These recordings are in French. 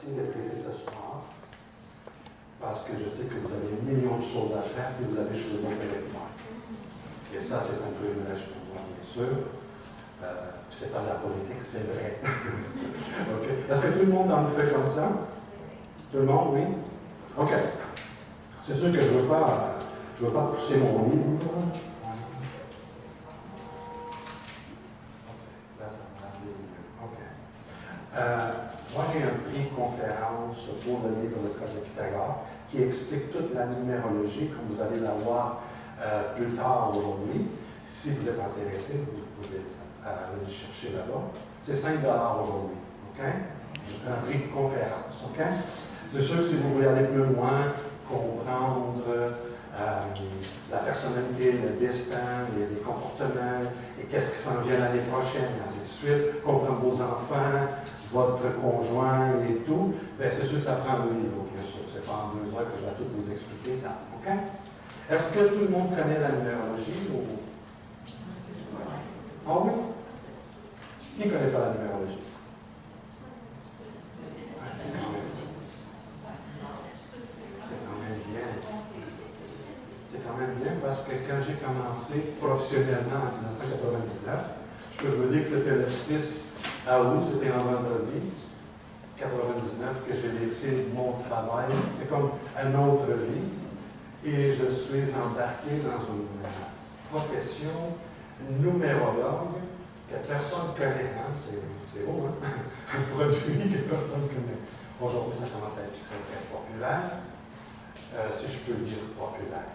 Merci d'être ici ce soir, parce que je sais que vous avez un million de choses à faire, et vous avez choisi avec moi. Et ça, c'est un privilège pour moi, bien sûr. C'est pas de la politique, c'est vrai. Okay. Est-ce que tout le monde en fait comme ça? Tout le monde, oui? OK. C'est sûr que je ne veux pas pousser mon livre. Moi, j'ai un prix de conférence pour le livre Le Code de Pythagore qui explique toute la numérologie, comme vous allez la voir plus tard aujourd'hui. Si vous êtes intéressé, vous pouvez aller le chercher là-bas. C'est 5 $ aujourd'hui. OK? Un prix de conférence. OK? C'est sûr que si vous voulez aller plus loin, comprendre la personnalité, le destin, les comportements, et qu'est-ce qui s'en vient l'année prochaine, et ainsi de suite, comprendre vos enfants, votre conjoint et tout, bien, c'est sûr que ça prend 2 livres, bien sûr. Ce n'est pas en 2 heures que je vais tout vous expliquer ça. OK? Est-ce que tout le monde connaît la numérologie? Ou... Ah oui? Qui ne connaît pas la numérologie? C'est quand même bien. C'est quand même bien parce que quand j'ai commencé professionnellement en 1999, je peux vous dire que c'était le 6 août, c'était un vendredi 99 que j'ai laissé mon travail. C'est comme une autre vie. Et je suis embarqué dans une profession numérologue que personne ne connaît. Hein? C'est beau, hein? Un produit que personne ne connaît. Aujourd'hui, ça commence à être très, très populaire. Si je peux dire populaire.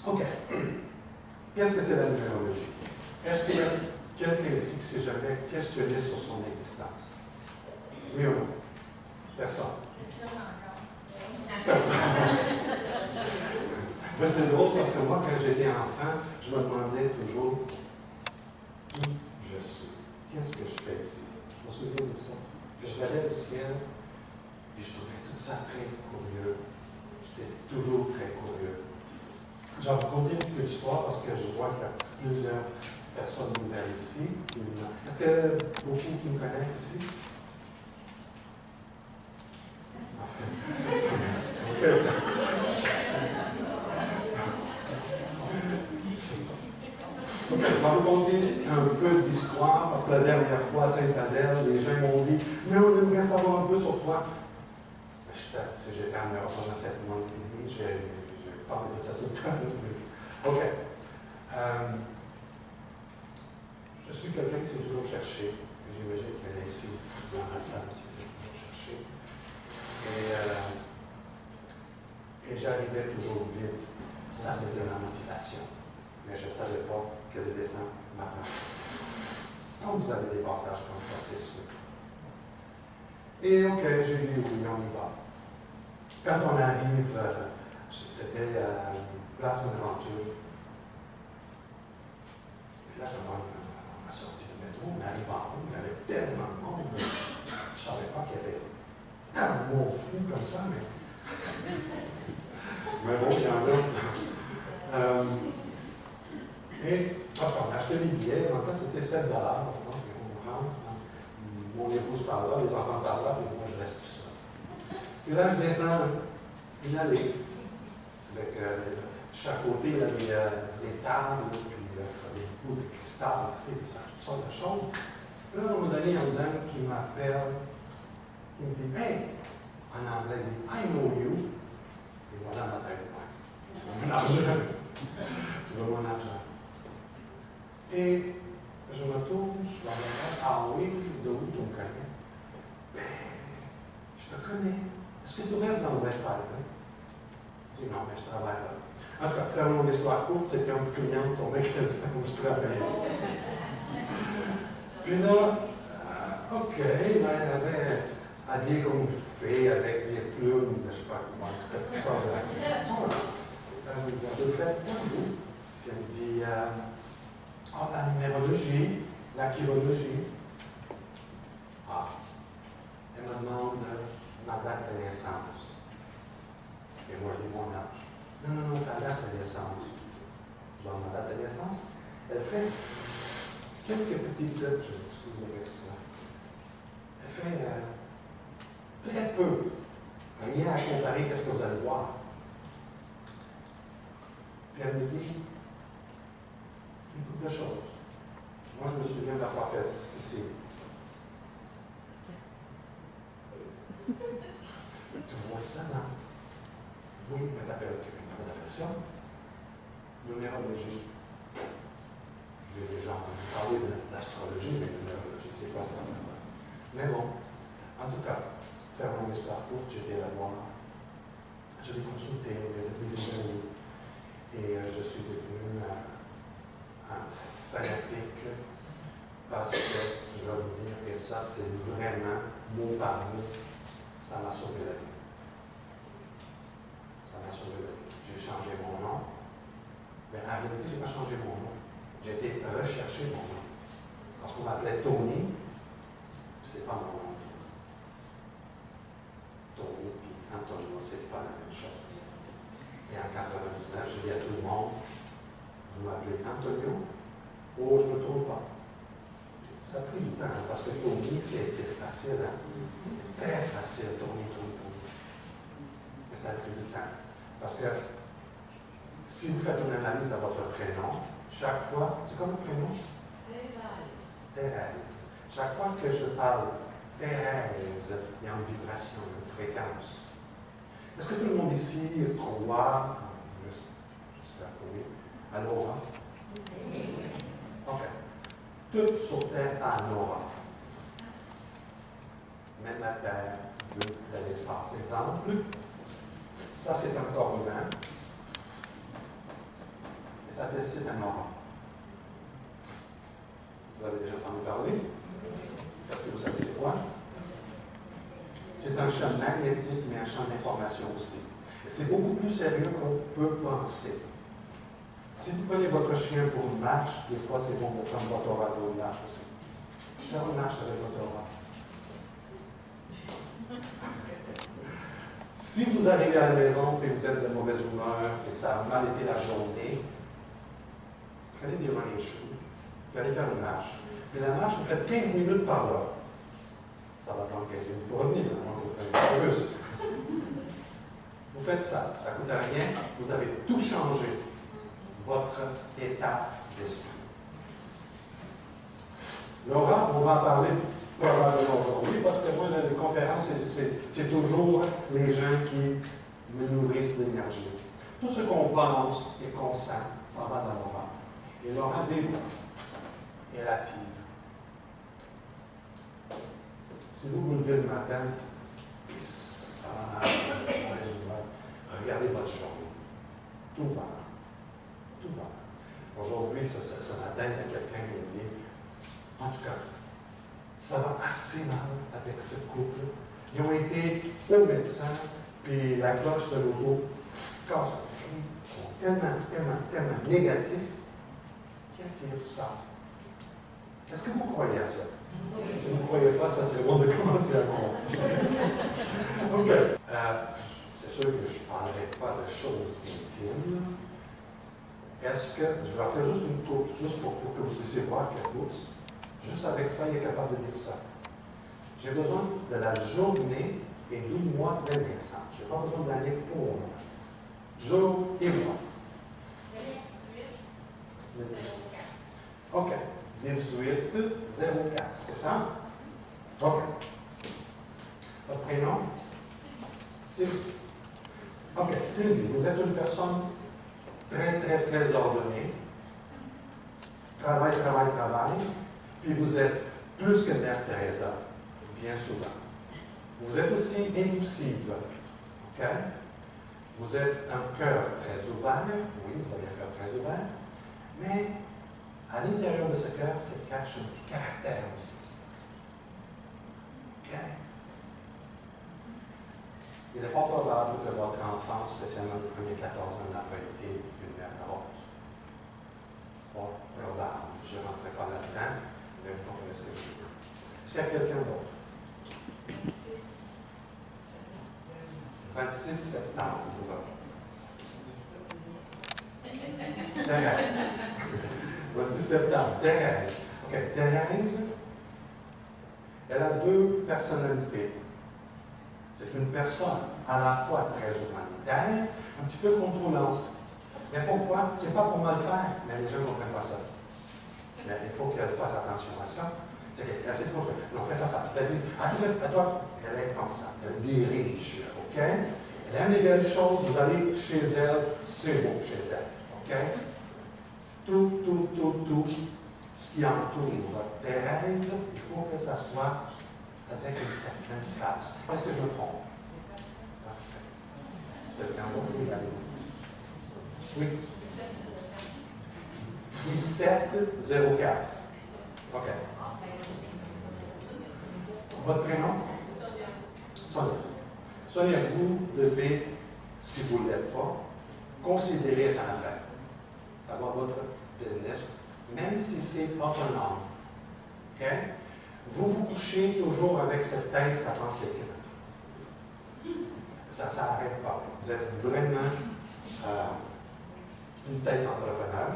OK. Qu'est-ce que c'est la numérologie? Est-ce qu'il y a quelqu'un ici qui s'est jamais questionné sur son existence? Oui ou non? Personne. Personne. Mais c'est drôle parce que moi, quand j'étais enfant, je me demandais toujours qui je suis. Qu'est-ce que je fais ici? Je me souviens de ça. Puis je regardais le ciel, puis je trouvais tout ça très curieux. J'étais toujours très curieux. Je vais vous raconter une petite histoire parce que je vois qu'il y a plusieurs personnes nouvelles ici. Est-ce que beaucoup qui me connaissent ici? Okay, je vais vous conter un peu d'histoire parce que la dernière fois à Sainte-Adèle, les gens m'ont dit « Mais on aimerait savoir un peu sur toi. » J'étais en Europe pendant 7 mois et demi, j'ai parlé de ça tout le temps. OK. Je suis quelqu'un qui s'est toujours cherché. J'imagine qu'il y a ici, dans la salle aussi, qui s'est toujours cherché. Et j'arrivais toujours vite. Ça, c'était ma motivation. Mais je ne savais pas que le destin m'attendait. Donc, vous avez des passages comme ça, c'est sûr. Et OK, j'ai dit oui, on y va. Quand on arrive, c'était Place Bonaventure. Et là, on a sorti du métro, on arrive en haut, il y avait tellement de monde. Je ne savais pas qu'il y avait tant de monde fou comme ça, mais bon, il y en a. Et on a acheté les billets, en fait, c'était 7 $. Donc, on rentre, mon épouse par là, les enfants par là, et moi, je reste tout seul. Et là, je descends une allée. Avec chaque côté, il y a des tables, puis des bouts de cristal, toutes sortes de choses. Puis là, on a donné un dame qui m'appelle, qui me dit « Hey! » En anglais, il dit « I know you. » Et voilà ma tête. Mon argent. Tu veux mon argent. Et je me tourne, je vais regarder. Ah oui, de où tu me connais? Ben, je te connais. Est-ce que tu restes dans l'Ouest Island? Je dis non, mais je travaille là. En tout cas, faire mon histoire courte, c'était un client de ton magasin où je travaillais. Puis là, OK, elle avait habillé comme une fée avec des plumes, je ne sais pas comment, tout ça. Elle me dit, faites quoi, vous? Puis elle me dit, la numérologie, la chirologie. Ah, elle me demande ma date de naissance. Et moi, je dis mon âge. Non, ta date de naissance. Je donne ma date de naissance. Elle fait quelques petites lettres, je m'excuse avec ça. Elle fait Très peu. Rien à comparer, qu'est-ce que vous allez voir. Puis elle me dit une couple de choses. Moi, je me souviens d'avoir fait ceci. Tu vois ça, non? Oui, mais t'appelles ça numérologie. J'ai déjà entendu parler de l'astrologie, mais numérologie, c'est quoi ça? Mais bon, en tout cas, faire mon histoire courte, j'étais là voir. Je l'ai consulté, on est devenu des amis. Et je suis devenu un fanatique parce que, je vais vous dire, et ça, c'est vraiment mot par mot, ça m'a sauvé la vie. Ça m'a sauvé la vie. J'ai changé mon nom. Mais en réalité, je n'ai pas changé mon nom. J'ai été rechercher mon nom. Parce qu'on m'appelait Tony, c'est pas mon nom. Tony et Antonio, c'est pas la même chose. Et en 99, j'ai dit à tout le monde, vous m'appelez Antonio? Oh, je ne me trompe pas. Ça a pris du temps, parce que Tony, c'est facile. Hein? Très facile, Tony. Mais ça a pris du temps. Parce que si vous faites une analyse de votre prénom, chaque fois, c'est comme le prénom? Thérèse. Chaque fois que je parle Thérèse, il y a une vibration, une fréquence. Est-ce que tout le monde ici croit, j'espère que oui, à l'aura? OK. Tout sur Terre a une aura. Même la Terre, juste de l'espace. Exemple, ça c'est un corps humain. Et ça c'est un aura. Vous avez déjà entendu parler? Est-ce que vous savez c'est quoi? C'est un champ magnétique, mais un champ d'information aussi. C'est beaucoup plus sérieux qu'on peut penser. Si vous prenez votre chien pour une marche, des fois c'est bon pour prendre votre aura pour une marche aussi. Faire une marche avec votre aura. Si vous arrivez à la maison et vous êtes de mauvaise humeur et ça a mal été la journée, prenez des running shoes, vous allez faire une marche. Mais la marche, vous faites 15 minutes par heure. Ça va prendre 15 minutes pour revenir, plus. Vous faites ça, ça ne coûte rien, vous avez tout changé, votre état d'esprit. Laura, on va en parler probablement aujourd'hui, parce que moi, dans les conférences, c'est toujours les gens qui me nourrissent d'énergie. Tout ce qu'on pense et qu'on sent, ça va dans l'aura. Et l'aura vibre, elle attire. Si vous vous levez le matin, ça va regardez votre journée. Tout va. Tout va. Aujourd'hui, ce matin, il y a quelqu'un qui me dit, en tout cas, ça va assez mal avec ce couple. Ils ont été au médecin, puis la cloche de l'auto casse. Ils sont tellement négatifs qu'il y a tout ça. Est-ce que vous croyez à ça? Oui. Si vous ne croyez pas, ça c'est bon de commencer à croire. OK. C'est sûr que je ne parlerai pas de choses intimes. Est-ce que, je vais faire juste une course, juste pour que vous puissiez voir quelque chose. Juste avec ça, il est capable de dire ça. J'ai besoin de la journée et du mois de naissance. Je n'ai pas besoin de l'année pour moi. Jour et mois. 18. OK. 18, 04, c'est ça? OK. Votre prénom? Sylvie. OK, Sylvie, vous êtes une personne très ordonnée. Travail. Puis vous êtes plus que Mère Teresa, bien souvent. Vous êtes aussi impulsive. OK? Vous êtes un cœur très ouvert. Oui, vous avez un cœur très ouvert. Mais à l'intérieur de ce cœur, se cache un petit caractère aussi. OK? Il est fort probable que votre enfance, spécialement les premiers 14 ans, n'a pas été une merde rose. Fort probable. Je ne rentrerai pas là-dedans, mais vous comprenez ce que je veux dire. Est-ce qu'il y a quelqu'un d'autre? 26 septembre. Thérèse. 26 septembre. Thérèse. OK. Thérèse, elle a deux personnalités. C'est une personne à la fois très humanitaire, un petit peu contrôlante. Mais pourquoi? C'est pas pour mal faire, mais les gens ne comprennent pas ça. Mais il faut qu'elle fasse attention à ça. C'est qu'elle essaie de contrôler. Non, fais pas ça. Vas-y. À toi, elle est comme ça. Elle dirige. OK? Elle aime les belles choses. Vous allez chez elle, c'est beau chez elle. OK? Tout ce qui entoure votre Thérèse, il faut que ça soit avec une certaine stance. Est-ce que je me trompe? Parfait. Quelqu'un d'autre? Oui. 1704. OK. Votre prénom? Sonia. Sonia, vous devez, si vous ne l'êtes pas, considérer être en affaire. Avoir votre business, même si c'est autonome. OK? Vous vous couchez toujours avec cette tête à penser que ça ne s'arrête pas. Vous êtes vraiment une tête entrepreneur,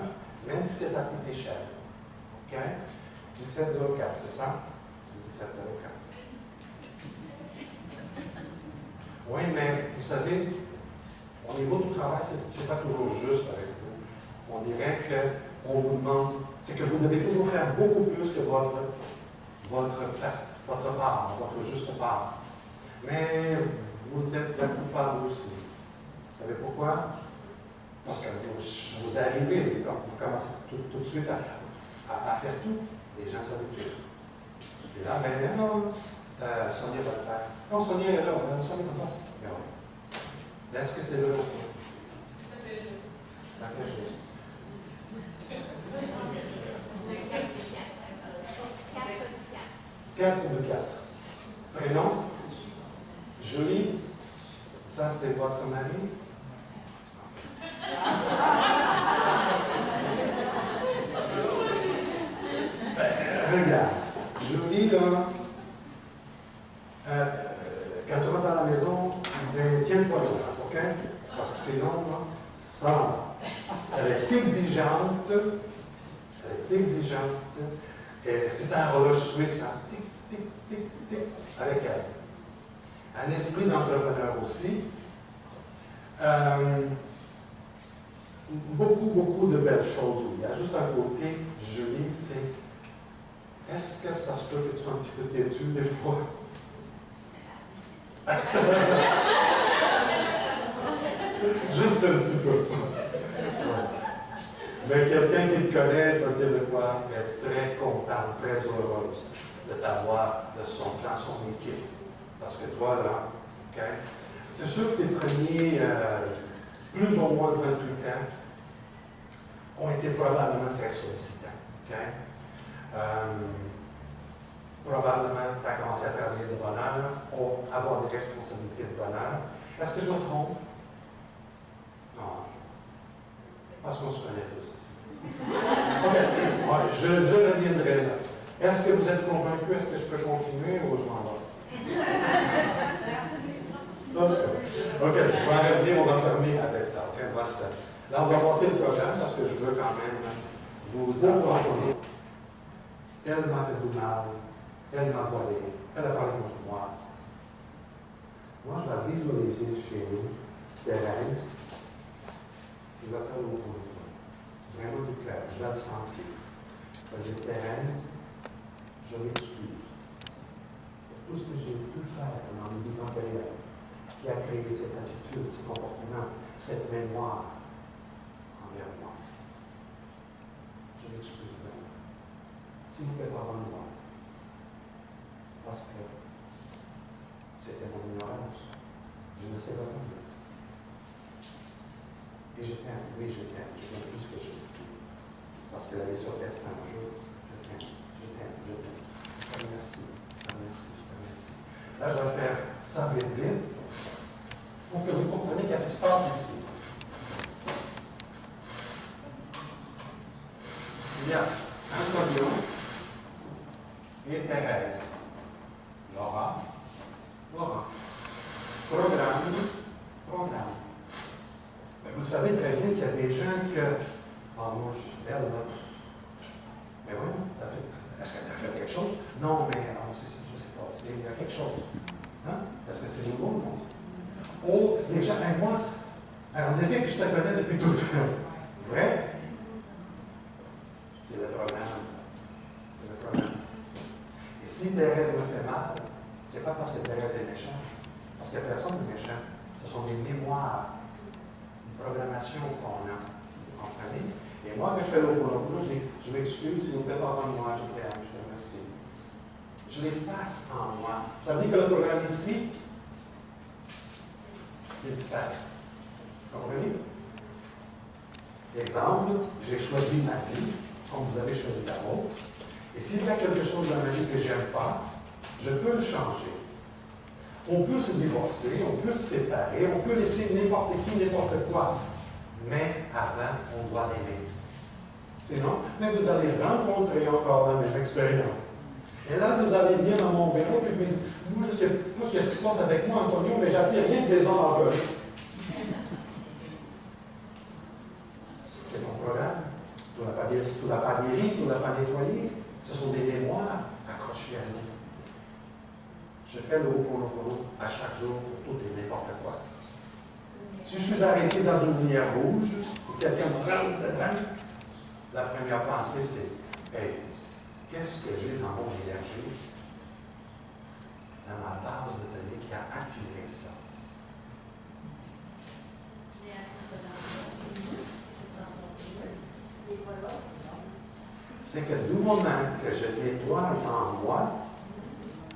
même si c'est à petite échelle. OK? 1704, c'est ça? 1704. Oui, mais vous savez, au niveau du travail, ce n'est pas toujours juste avec vous. On dirait qu'on vous demande, c'est que vous devez toujours faire beaucoup plus que votre part, votre juste part. Mais vous êtes la coupable aussi. Vous savez pourquoi? Parce que vous arrivez, vous commencez tout de suite à faire tout. Les gens savent tout. C'est là, mais non, Sonia va le faire. Non, Sonia est là, Sonia va le faire. Mais oui. Est-ce que c'est là? Ça fait juste. 4 de 4. Prénom? Julie? Ça, c'est votre mari? Regarde, Julie, là, quand tu rentres à la maison, ben, tiens-toi là, OK? Parce que sinon, là, ça, elle est exigeante. Elle est exigeante. Et c'est un horloge suisse, hein? Tic, tic, tic, tic, avec elle. Un esprit d'entrepreneur aussi. Beaucoup de belles choses. Il y a juste un côté, Julie, c'est est-ce que ça se peut que tu sois un petit peu têtu des fois? Juste un petit peu. Mais quelqu'un qui te connaît, je veux dire de quoi, est très contente, très heureuse de t'avoir dans son équipe. Parce que toi, là, OK? C'est sûr que tes premiers plus ou moins 28 ans ont été probablement très sollicitants. OK? Probablement, tu as commencé à travailler de bonheur, pour avoir des responsabilités de bonheur. Est-ce que je me trompe? Non. Parce qu'on se connaît tous ici. OK. Ouais, je reviendrai là. Est-ce que vous êtes convaincu? Est-ce que je peux continuer ou je m'en vais? OK, je vais revenir, on va fermer avec ça. OK, voici. Là, on va passer le programme parce que je veux quand même vous apporter. Elle m'a fait du mal. Elle m'a volé. Elle a parlé contre moi. Moi, je vais visualiser chez nous Thérèse. Je vais faire l'autre bout. Vraiment du cœur. Je vais le sentir. Je vais dire, Thérèse, je m'excuse pour tout ce que j'ai pu faire pendant les 10 ans période qui a créé cette attitude, ce comportement, cette mémoire envers moi. Je m'excuse vraiment. S'il vous plaît, pardonnez-moi. Parce que c'était mon ignorance. Je ne sais pas comment. Et je t'aime, oui, je t'aime plus que je sais. Parce que la vie sur terre, c'est un jeu. Je t'aime, je t'aime, je t'aime. Je te remercie, je te remercie, je te remercie. Là, je vais faire ça vite, pour que vous compreniez qu'est-ce qui se passe ici. Il y a Antonio et Thérèse. Laura. Programme. Mais vous savez très bien qu'il y a des gens que. Ah, moi, je suis belle, là. Mais oui, est-ce que tu as fait quelque chose? Non, mais je ne sais pas. Il y a quelque chose. Hein? Est-ce que c'est nouveau, non? Oh, les gens, moi, on dirait que je te connais depuis tout le temps. Vrai? C'est le problème. C'est le problème. Et si Thérèse me fait mal, c'est pas parce que Thérèse est méchante, parce que personne n'est méchant. Ce sont des mémoires, une programmation qu'on a. Vous comprenez? Et moi, quand je fais l'Ho'oponopono, je m'excuse si vous faites pas en moi, je t'aime, je te remercie. Je l'efface en moi. Ça veut dire que le programme ici, il disparaît. Vous comprenez? Exemple, j'ai choisi ma vie, comme vous avez choisi la vôtre. Et s'il y a quelque chose dans ma vie que je n'aime pas, je peux le changer. On peut se divorcer, on peut se séparer, on peut laisser n'importe qui, n'importe quoi. Mais avant, on doit l'aimer. Sinon, mais vous allez rencontrer encore la même expérience. Et là, vous allez venir dans mon bureau, puis moi, je ne sais pas ce qui se passe avec moi, Antonio, mais j'attire rien que des hommes en veulent. C'est mon programme. Tu l'as pas guéri, tu ne l'as pas nettoyé. Ce sont des mémoires accrochées à nous. Je fais le Ho'oponopono à chaque jour pour tout et n'importe quoi. Si je suis arrêté dans une lumière rouge, et quelqu'un me rentre dedans, la première pensée, c'est hey, qu'est-ce que j'ai dans mon énergie, dans ma base de données qui a attiré ça? C'est que du moment que je nettoie en moi,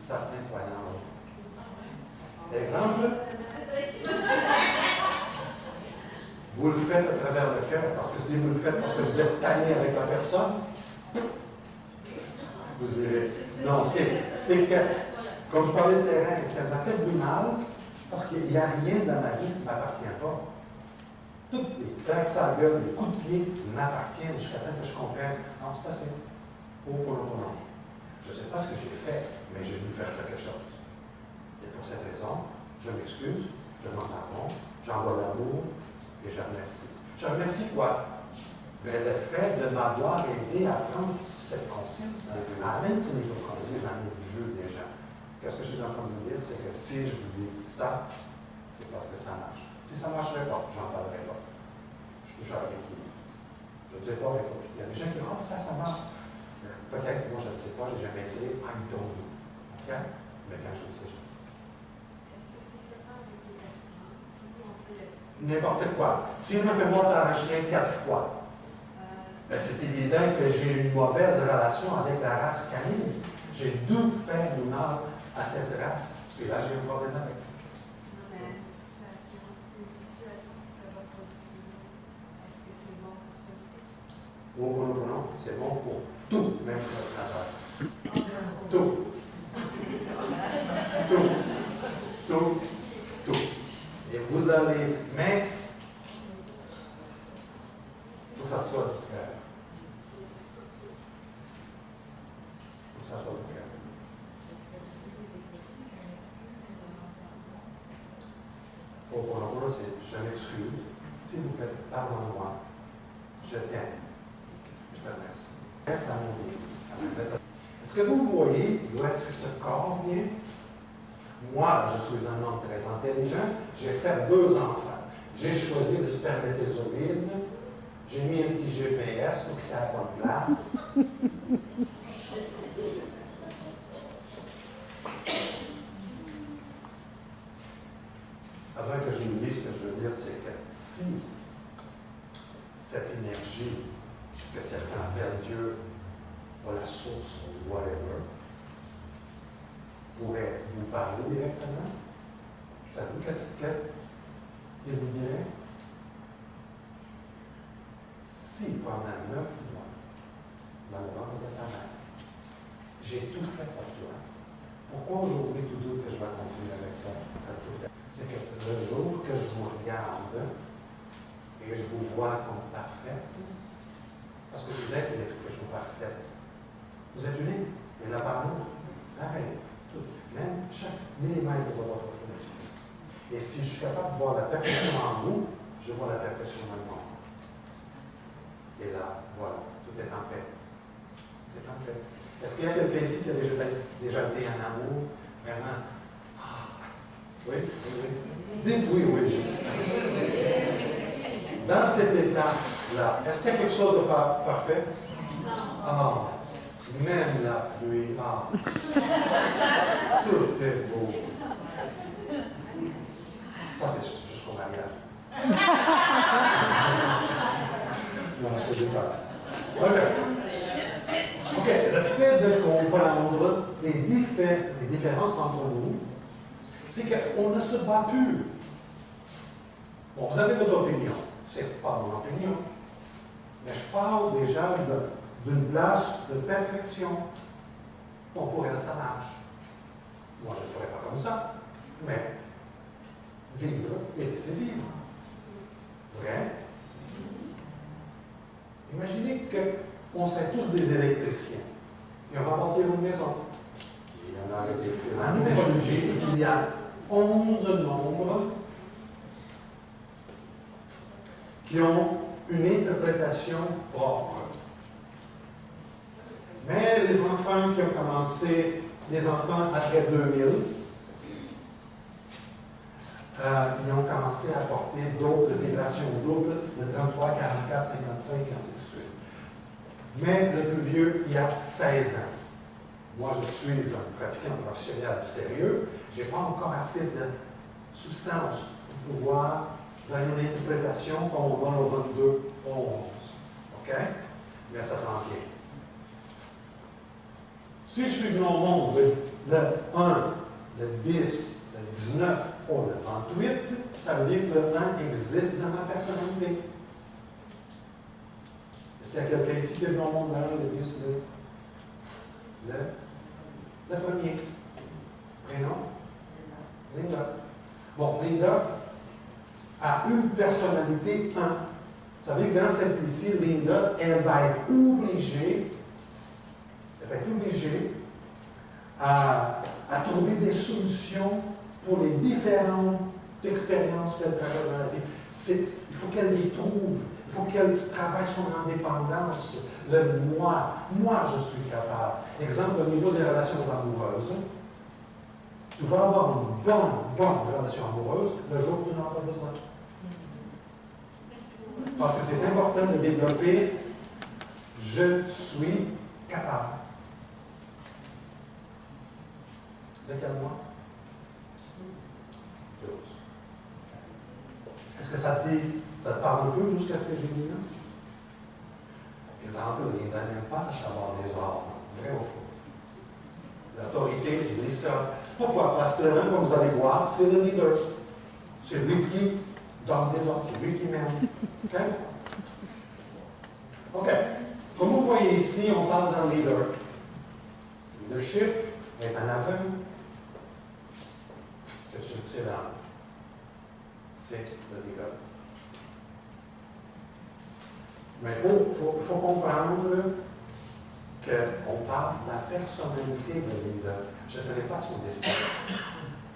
ça se nettoie dans l'autre. Exemple, vous le faites à travers le cœur, parce que si vous le faites parce que vous êtes tanné avec la personne, vous direz, non, c'est que, comme je parlais de terrain, ça m'a fait du mal, parce qu'il n'y a rien dans ma vie qui ne m'appartient pas. Toutes les taxes à la gueule, les coups de pied m'appartiennent jusqu'à temps que je comprenne, non, c'est assez. Ho'oponopono. Je ne sais pas ce que j'ai fait, mais j'ai dû faire quelque chose. Et pour cette raison, je m'excuse, je m'en pardonne, j'envoie l'amour et je remercie. Je remercie quoi? Mais le fait de m'avoir aidé à prendre cette conscience. Même si n'est pas conscient, j'en ai vu déjà. Qu'est-ce que je suis en train de vous dire? C'est que si je vous dis ça, c'est parce que ça marche. Si ça ne marcherait pas, j'en parlerai pas. Je touche avec qui? Je ne sais pas, mais il y a des gens qui disent, oh, ça marche. Peut-être, moi je ne sais pas, je n'ai jamais essayé, I don't know. OK? Mais quand je le sais, je le sais. N'importe quoi. Si je me fais voir par un chien 4 fois, ben c'est évident que j'ai une mauvaise relation avec la race canine. J'ai dû faire du mal à cette race. Et là, j'ai un problème avec. Non, mais c'est une situation qui se reproduit. Est-ce que c'est bon pour ça aussi? Non, c'est bon pour tout, même pour le travail. Tout. Tout. Et vous allez mettre, il faut que ça soit du cœur. Il faut que ça soit du cœur. Ho'oponopono, c'est je m'excuse, s'il vous plaît, pardonne-moi, je t'aime, je te remercie. Merci à mon désir. Est-ce que vous voyez d'où est-ce que ce corps vient? Moi, je suis un homme très intelligent, j'ai fait 2 enfants. J'ai choisi le spermatozoïde, j'ai mis un petit GPS pour que ça ait pas de place. Avant que je vous dise ce que je veux dire, c'est que si cette énergie que certains appellent Dieu, ou la source, ou whatever, pourrait vous parler directement, savez-vous qu'est-ce qu'il vous dirait? Si pendant 9 mois, dans le ventre de ta mère, j'ai tout fait pour toi, pourquoi aujourd'hui tout doute que je vais continuer avec ça? C'est que le jour que je vous regarde et je vous vois comme parfaite, parce que vous êtes une expression parfaite, vous êtes unique, il n'y en a pas d'autre. Pareil, tout. Même chaque millimètre de votre énergie. Et si je suis capable de voir la perfection en vous, je vois la perfection dans le monde. Et là, voilà, tout est en paix. Tout est en paix. Est-ce qu'il y a quelqu'un ici qui a déjà été en amour, vraiment, Oui, oui. Dites oui, oui. Dans cet état-là, est-ce qu'il y a quelque chose de parfait? Ah, même la pluie. Ah. Tout est beau. Ça, c'est jusqu'au mariage. Non, je ne sais pas. OK. Le fait de comprendre les différences entre nous, c'est qu'on ne se bat plus. Bon, vous avez votre opinion. C'est pas mon opinion. Mais je parle déjà d'une place de perfection. Bon, pour elle, ça marche. Moi, je ne le ferai pas comme ça. Mais vivre et laisser vivre. Vrai? Imaginez qu'on serait tous des électriciens. Et on va bâtir une maison. Il y en a des fils. En numérologie, il y a 11 nombres qui ont une interprétation propre. Mais les enfants qui ont commencé, les enfants après 2000, ils ont commencé à apporter d'autres vibrations doubles de 33, 44, 55, et ainsi de suite. Mais le plus vieux, il y a 16 ans. Moi, je suis un pratiquant professionnel sérieux. Je n'ai pas encore assez de substance pour pouvoir donner une interprétation comme on donne au 22, au 11. OK? Mais ça s'en vient. Si je suis venu au monde le 1, le 10, le 19 ou le 38, ça veut dire que le 1 existe dans ma personnalité. Est-ce qu'il y a quelqu'un ici qui est venu au monde le 1, le 10, le premier? Prénom? Linda. Bon, Linda a une personnalité 1. Ça veut dire que dans cette ici, Linda, elle va être obligée à trouver des solutions pour les différentes expériences qu'elle traverse dans la vie. Il faut qu'elle les trouve. Il faut qu'elle travaille son indépendance. Le moi. Moi, je suis capable. Exemple, au niveau des relations amoureuses, tu vas avoir une bonne relation amoureuse le jour où tu n'en as pas besoin. Parce que c'est important de développer « je suis capable ». De quel mois? 12. Est-ce que ça te parle un peu jusqu'à ce que j'ai dit là? Exemple, les gens n'aiment pas savoir des ordres. Vrai ou faux? L'autorité, il lit ça. Pourquoi? Parce que l'un, comme vous allez voir, c'est le leader. C'est lui qui donne des ordres, c'est lui qui mène. OK? OK. Comme vous voyez ici, on parle d'un leader. Leadership est un aveu. C'est là. C'est le leader. Mais il faut comprendre qu'on parle de la personnalité de leader. Je ne connais pas son destin.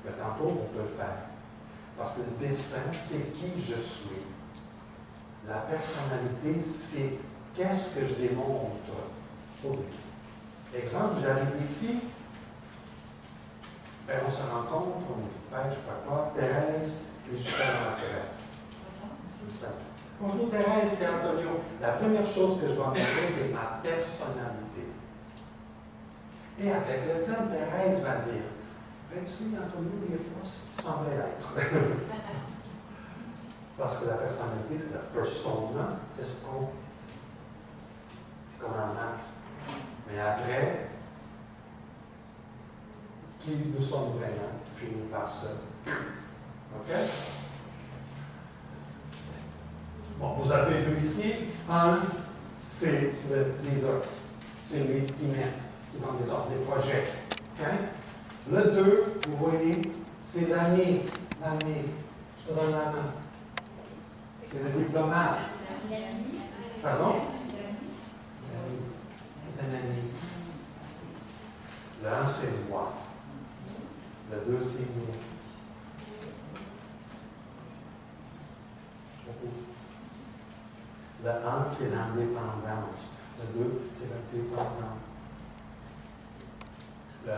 Mais tantôt, on peut le faire. Parce que le destin, c'est qui je suis. La personnalité, c'est qu'est-ce que je démontre pour lui. Exemple, j'arrive ici, ben, on se rencontre, on nous fait, je ne sais pas quoi, Thérèse, puis je suis dans la Thérèse. Bonjour Thérèse, c'est Antonio. La première chose que je dois montrer, c'est ma personnalité. Et avec le temps, Thérèse va dire, ben, tu sais, Antonio, il n'est pas ce qu'il semblait être. Parce que la personnalité, c'est la persona, c'est ce qu'on. C'est comme un masque. Mais après, qui nous sommes vraiment, finit par ça. OK? Bon, vous avez vu ici, un, c'est le leader. C'est lui qui mène, qui donne des ordres, des projets. OK? Le 2, vous voyez, c'est l'ami. L'ami. Je te donne la main. C'est le diplomate. Pardon? C'est un ami. Le 1, c'est moi. Le 2, c'est nous. Le 1, c'est l'indépendance. Le 2, c'est la dépendance. Le 1,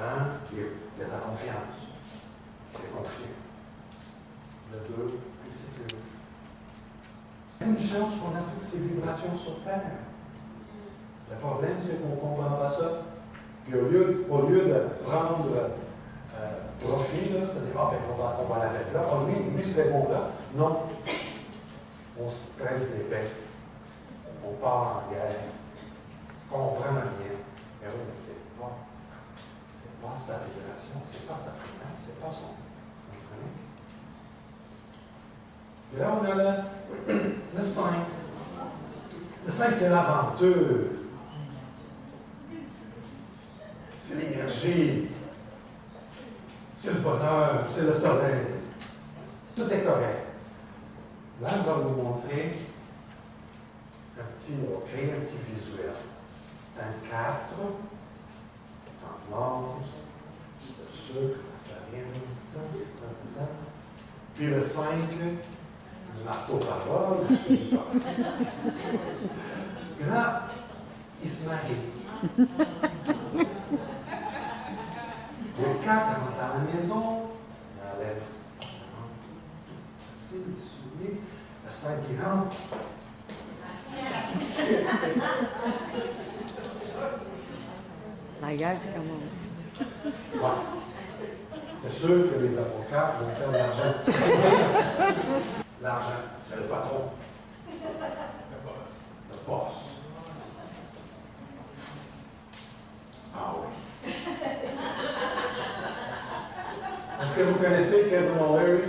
qui est de la confiance. C'est confiant. le 2, ainsi de suite. Une chance qu'on a toutes ces vibrations sur Terre. Le problème, c'est qu'on ne comprend pas ça. Puis au lieu de prendre profit, c'est-à-dire, ah, ben, on va la mettre là. Ah, lui c'est bon là. Non. On se traite des bêtes. On part en guerre. On comprend rien. Mais oui, mais c'est pas sa vibration, c'est pas sa fréquence, c'est pas son. Et là, on a le 5. Le 5, c'est l'aventure. C'est l'énergie. C'est le bonheur. C'est le soleil. Tout est correct. Là, on va vous montrer on va créer un petit visuel. Un 4, en blanche, un petit peu de sucre, la farine, puis le 5, le marteau parole. Et là, il se marie. Le 4 rentre dans la maison, il enlève les souliers, le 5 qui rentre. La guerre commence. Ouais. C'est sûr que les avocats vont faire de l'argent. L'argent, c'est le patron. Le boss. Ah oui. Est-ce que vous connaissez Kevin O'Leary?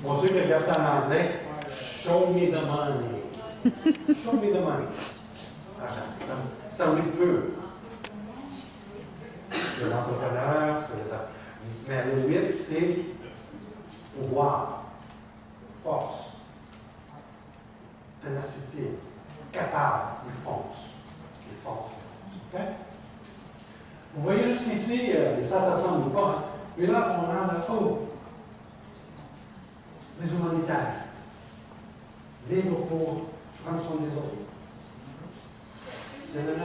Mon Dieu, qui regarde ça en anglais. Show me the money. Show me the money. C'est un livre pur. C'est l'entrepreneur, c'est les affaires. Mais le 8, c'est pouvoir, force, ténacité, capable, il fonce. Il fonce. Okay? Vous voyez jusqu'ici, ça ne ressemble pas. Et là, on a le haut. Les humanitaires. Vivre pour prendre soin des autres. C'est le 9.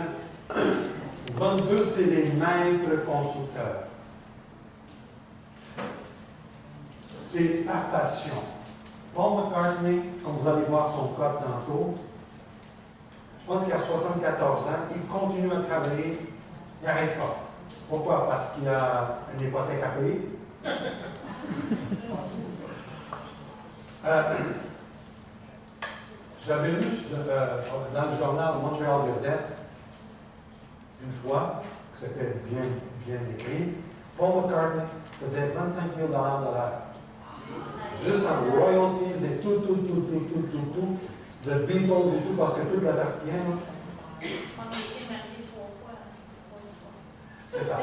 22, c'est les maîtres constructeurs. C'est par passion. Paul McCartney, comme vous allez voir son code tantôt, je pense qu'il a 74 ans, il continue à travailler, il n'arrête pas. Pourquoi? Parce qu'il a une hypothèque à payer. J'avais lu dans le journal Montreal Gazette une fois, que c'était bien écrit, Paul McCartney faisait 25 000 $ de l'heure. Juste en royalties et tout, de Beatles et tout, parce que tout l'appartient. On était mariés 3 fois. C'est ça.